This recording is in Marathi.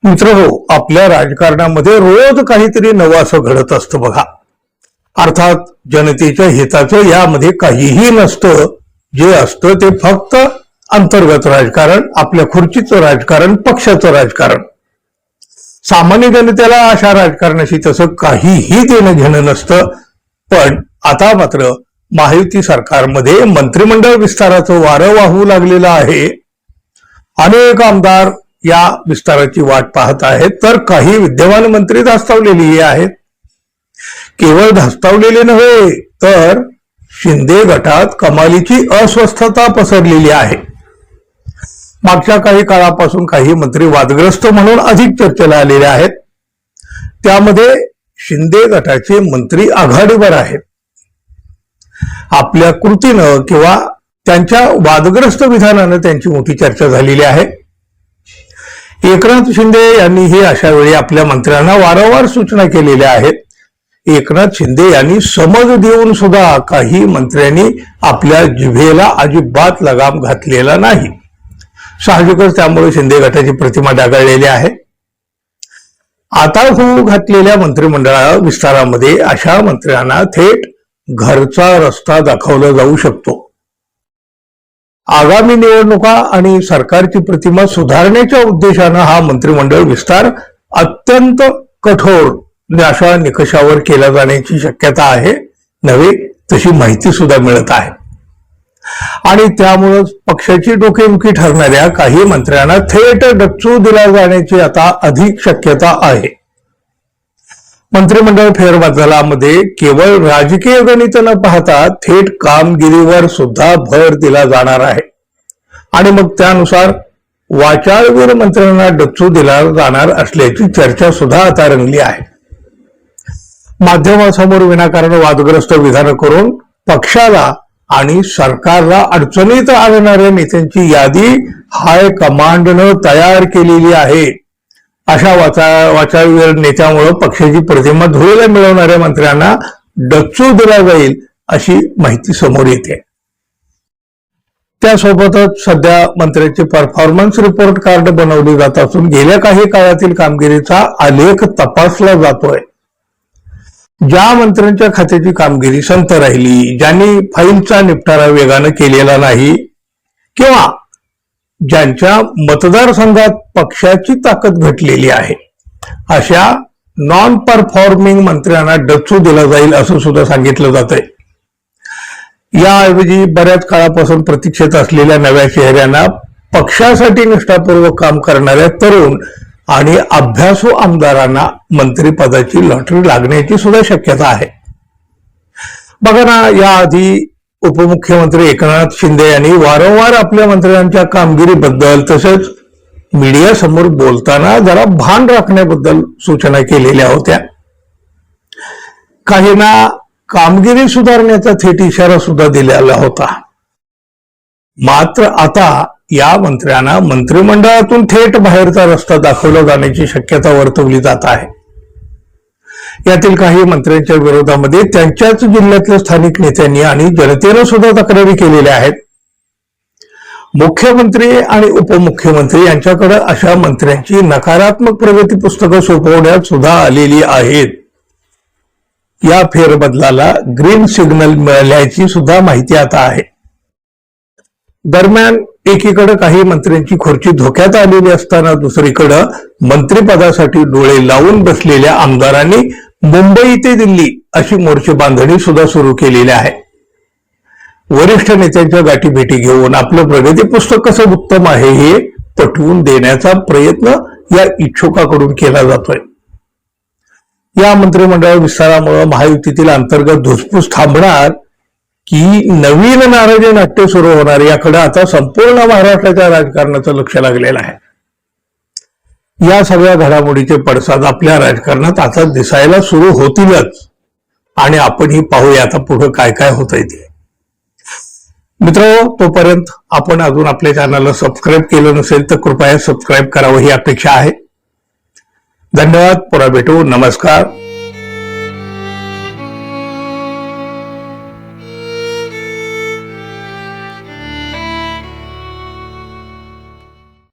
मित्रहो, आपल्या राजकारणामध्ये रोज काहीतरी नवं असं घडत असतं बघा. अर्थात जनतेच्या हिताचं यामध्ये काहीही नसतं. जे असतं ते फक्त अंतर्गत राजकारण, आपल्या खुर्चीचं राजकारण, पक्षाचं राजकारण. सामान्य जनतेला अशा राजकारणाशी तसं काहीही देणं घेणं नसतं. पण आता मात्र महायुती सरकारमध्ये मंत्रिमंडळ विस्ताराचं वारं वाहू लागलेलं आहे. अनेक आमदार या विस्ताराची वाट पाहत आहेत, तर काही विद्यमान मंत्री धास्तावलेली आहेत. केवळ धास्तावलेले नव्हे, तर शिंदे गटात कमालीची अस्वस्थता पसरलेली आहे. मागच्या काही काळापासून काही मंत्री वादग्रस्त म्हणून अधिक चर्चेला आलेले आहेत. त्यामध्ये शिंदे गटाचे मंत्री आघाडीवर आहेत. आपल्या कृतीनं किंवा त्यांच्या वादग्रस्त विधानानं त्यांची मोठी चर्चा झालेली आहे. एकनाथ शिंदे यांनीही अशा वेळी आपल्या मंत्र्यांना वारंवार सूचना केलेल्या आहेत. एकनाथ शिंदे यांनी समज देऊन सुद्धा काही मंत्र्यांनी आपल्या जिभेला अजिबात लगाम घातलेला नाही. साहजिकच त्यामुळे शिंदे गटाची प्रतिमा डागाळलेली आहे. आता होऊ घातलेल्या मंत्रिमंडळ विस्तारामध्ये अशा मंत्र्यांना थेट घरचा रस्ता दाखवला जाऊ शकतो. आगामी निवडणुका आणि सरकारची प्रतिमा सुधारण्याच्या उद्देशानं हा मंत्रिमंडळ विस्तार अत्यंत कठोर अशा निकषावर केला जाण्याची शक्यता आहे. नव्हे तशी माहिती सुद्धा मिळत आहे. आणि त्यामुळेच पक्षाची डोकेदुखी ठरणाऱ्या काही मंत्र्यांना थेट डच्चू दिला जाण्याची आता अधिक शक्यता आहे. मंत्रिमंडळ फेरबदलामध्ये केवळ राजकीय गणित न पाहता थेट कामगिरीवर सुद्धा भर दिला जाणार आहे. आणि मग त्यानुसार वाचाळवीर मंत्र्यांना डच्चू दिला जाणार असल्याची चर्चा सुद्धा आता रंगली आहे. माध्यमासमोर विनाकारण वादग्रस्त विधानं करून पक्षाला आणि सरकारला अडचणीत आणणाऱ्या नेत्यांची यादी हायकमांडनं तयार केलेली आहे. अशा वाचाळवीर नेत्यामुळे पक्षाची प्रतिमा धुळीला मिळवणाऱ्या मंत्र्यांना डच्चू दिला जाईल अशी माहिती समोर येते. त्यासोबतच सध्या मंत्र्यांचे परफॉर्मन्स रिपोर्ट कार्ड बनवले जात असून गेल्या काही काळातील कामगिरीचा आलेख तपासला जातोय. ज्या मंत्र्यांच्या खात्याची कामगिरी संत राहिली, ज्यांनी फाईलचा निपटारा वेगानं केलेला नाही किंवा ज्यांच्या मतदारसंघात पक्षाची ताकद घटलेली आहे, अशा नॉन परफॉर्मिंग मंत्र्यांना डच्चू दिला जाईल असं सुद्धा सांगितलं जातंय. याऐवजी बऱ्याच काळापासून प्रतीक्षेत असलेल्या नव्या चेहऱ्यांना, पक्षासाठी निष्ठापूर्वक काम करणाऱ्या तरुण आणि अभ्यासू आमदारांना मंत्रिपदाची लॉटरी लागण्याची सुद्धा शक्यता आहे. बघा ना, याआधी उपमुख्यमंत्री एकनाथ शिंदे यांनी वारंवार आपल्या मंत्र्यांच्या कामगिरीबद्दल तसेच मीडिया समोर बोलताना जरा भान राखण्याबद्दल सूचना केलेल्या होत्या. काहींना कामगिरी सुधारण्याचा थेट इशारा सुद्धा दिलेला होता. मात्र आता या मंत्र्यांना मंत्रिमंडळातून थेट बाहेरचा रस्ता दाखवला जाण्याची शक्यता वर्तवली जात आहे. यातील काही मंत्र्यांच्या विरोधामध्ये त्यांच्याच जिल्ह्यातल्या स्थानिक नेत्यांनी आणि जनतेनं सुद्धा तक्रारी केलेल्या आहेत. मुख्यमंत्री आणि उपमुख्यमंत्री यांच्याकडे अशा मंत्र्यांची नकारात्मक प्रगती पुस्तकं सोपवण्यात सुद्धा आलेली आहेत. या फेरबदलाला ग्रीन सिग्नल मिळाल्याची सुद्धा माहिती आता आहे. दरम्यान एकीकडे काही मंत्र्यांची खुर्ची धोक्यात आलेली असताना दुसरीकडे मंत्रिपदासाठी डोळे लावून बसलेल्या आमदारांनी मुंबई ते दिल्ली अशी मोर्चे बांधणी सुद्धा सुरू केलेली आहे. वरिष्ठ नेत्यांच्या गाठीभेटी घेऊन आपलं प्रगती पुस्तक कसं उत्तम आहे हे पटवून देण्याचा प्रयत्न या इच्छुकाकडून केला जातोय. या मंत्रिमंडळ विस्तारामुळे महायुतीतील अंतर्गत धुसफूस थांबणार की नवीन नाराजी नाट्य सुरू होणार याकडे आता संपूर्ण महाराष्ट्राच्या राजकारणाचं लक्ष लागलेलं आहे. या सगळ्या घडामोडीचे पडसाद आपल्या राजकारणात आता दिसायला सुरू होतीलच. आणि आपणही पाहूया आता पुढे काय काय होतंय ते. मित्रांनो, तोपर्यंत आपण अजून आपल्या चॅनलला सबस्क्राईब केलं नसेल तर कृपया सबस्क्राईब करावं ही अपेक्षा आहे. धन्यवाद. पुन्हा भेटू. नमस्कार.